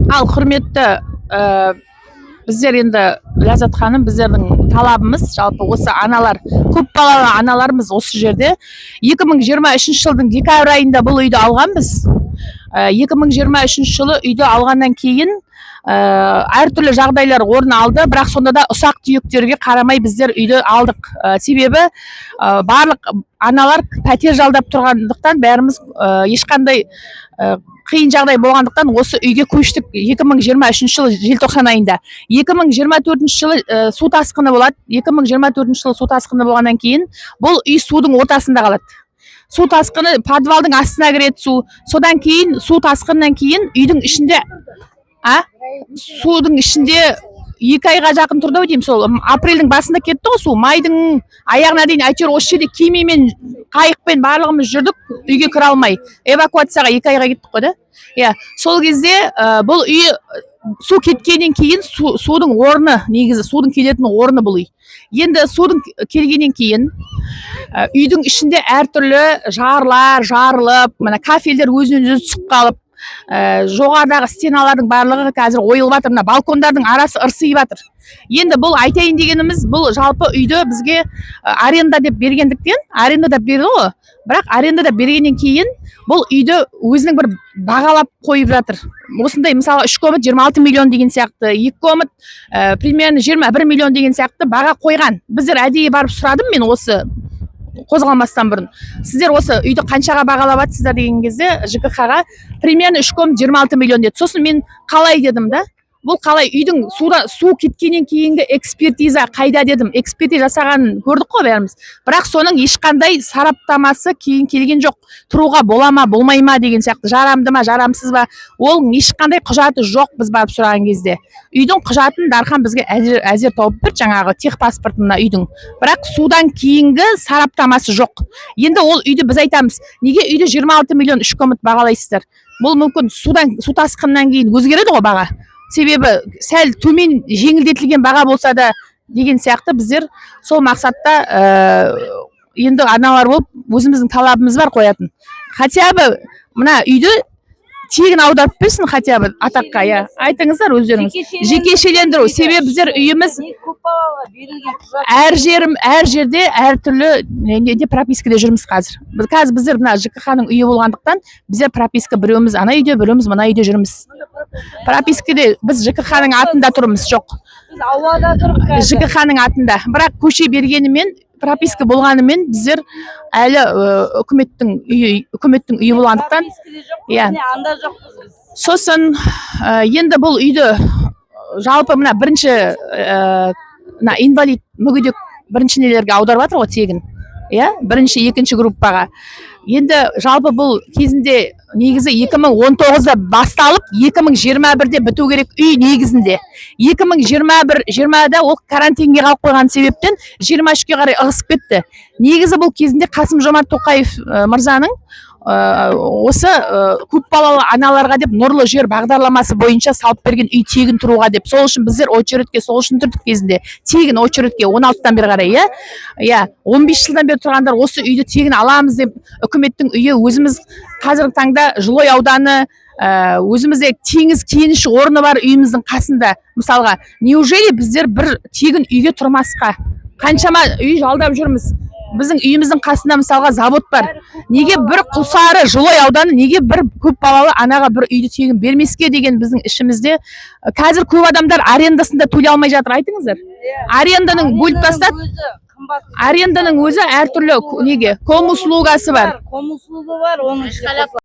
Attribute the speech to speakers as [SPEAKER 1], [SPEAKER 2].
[SPEAKER 1] Ал құрметті біздер енді Ләззат ханым, біздердің талабымыз жалпы осы аналар, көп балалы аналарымыз осы жерде 2023 жылдың декабрь айында бұл үйді алғанбыз. 2023 жылы үйді алғаннан кейін әртүрлі жағдайлар орын алды, бірақ сонда да ұсақ түйектерге қарамай біздер үйді алдық. Себебі барлық аналар пәтер жалдап тұрғандықтан бәріміз ешқандай қиын жағдай болғандықтан осы үйге көштік 2023 жылы желтоқсан айында. 2024 жылы су тасқыны болады. 2024 жылы су тасқыны болғаннан кейін бұл үй судың ортасында қалады. Су тасқыны подвалдың астына кіреді су. Содан кейін су тасқынынан кейін үйдің ішінде судың ішінде 2 айға жақын тұрды деймін. Сол апрельдің басында кетті ғой су. Майдың аяғына дейін әйтеуір осы жерде кемемен, қайықпен барлығымыз жүрдік, үйге кіре алмай. Эвакуацияға 2 айға кеттік қой да. Иә, сол кезде бұл үй су кеткеннен кейін судың орны, негізі судың келетін орны бұл үй. Енді судың келгеннен кейін үйдің ішінде әртүрлі жарлар жарылып, мына кафельдер өзінен өзі түсіп қалып, жоғарыдағы стеналардың барлығы қазір ойылып жатыр, мына балкондардың арасы ырсиып жатыр. Енді бұл айтайын дегеніміз, бұл жалпы үйді бізге аренда деп бергендіктен, аренда деп берді ғой, бірақ аренда деп бергеннен кейін бұл үйді өзінің бір бағалап қойып жатыр. Осындай мысалы 3 комнат 26 миллион деген сияқты, 2 комнат примерно 21 миллион деген сияқты баға қойған. Біздер әдейі барып сұрадым мен осы қозғалмастан бұрын. Сіздер осы үйді қаншаға бағалап жатсыздар деген кезде ЖКХ-ға примерно 3 комнат 26 миллион деді. Сосын мен қалай дедім да? Бұл қалай үйдің су кеткеннен кейінгі экспертиза қайда дедім. Экспертиза жасағанын көрдік қой бәріміз. Бірақ соның ешқандай сараптамасы кейін келген жоқ. Тұруға бола ма, болмай ма деген сияқты, жарамды ма, жарамсыз ба, ол ешқандай құжаты жоқ біз барып сұраған кезде. Үйдің құжатын Дархан бізге әзер тауып берді, жаңағы техпаспортына үйдің. Бірақ судан кейінгі сараптамасы жоқ. Енді ол үйді біз айтамыз, неге үйді 26 миллион 3 комнат бағалайсыздар? Бұл мүмкін су тасқынынан кейін өзгереді ғой баға. Себебі сәл төмен жеңілдетілген баға болса да деген сияқты біздер сол мақсатта енді аналар болып өзіміздің талабымыз бар қоятын. Хотя бы мына үйді тегін аударып берсін, хотя бы атаққа, иә. Айтыңыздар өздеріңіз. Жекешелендіру. Себебі біздер үйіміз әр жерде әртүрлі пропискада жүрміз қазір. Қазір біздер мына ЖКХ-ның үйі болғандықтан біздер прописка біреуміз ана үйде, біреуміз мына үйде жүрміз. Пропискада біз ЖКХ-ның атында тұрмыз, жоқ.
[SPEAKER 2] Біз ауада тұрмыз қазір.
[SPEAKER 1] ЖКХ-ның атында. Бірақ көше бергенімен, прописка болғанымен біздер әлі үкіметтің үйі болғандықтан, иә. Сосын енді бұл үйді жалпы мына бірінші инвалид мүгедек бірінші нелерге аударып жатыр ғой тегін. Иә, бірінші, екінші группаға. Енді жалпы бұл кезінде негізі 2019-да басталып, 2021-де біту керек үй негізінде. 2020-да ол карантинге қалып қойған себептен 23-ке қарай ығысып кетті. Негізі бұл кезінде Қасым-Жомарт Тоқаев мырзаның осы көпбалалы аналарға деп нұрлы жер бағдарламасы бойынша салып берген үй тегін тұруға деп. Сол үшін біздер очередке сол үшін тұрдық кезінде. Тегін очередке 16-тан бері қарай, иә. 15 жылдан бері тұрғандар осы үйді тегін аламыз деп үкіметтің үйі, өзіміз қазіргі таңда Жылой ауданы, өзімізде теңіз кеніші орны бар үйіміздің қасында. Мысалға, неужели біздер бір тегін үйге тұрмасқа? Қаншама үй жалдап жүрміз. Біздің үйіміздің қасында мысалға завод бар. Неге бір Құлсары, Жылой ауданы, неге бір көп балалы анаға бір үйді тегін бермеске деген біздің ішімізде. Қазір көп адамдар арендасында төлей алмай жатыр, айтыңыздар. Аренданың бөліп тастап, аренданың өзі әртүрлі неге? Комуслугасы бар.
[SPEAKER 2] Комуслуга бар, оның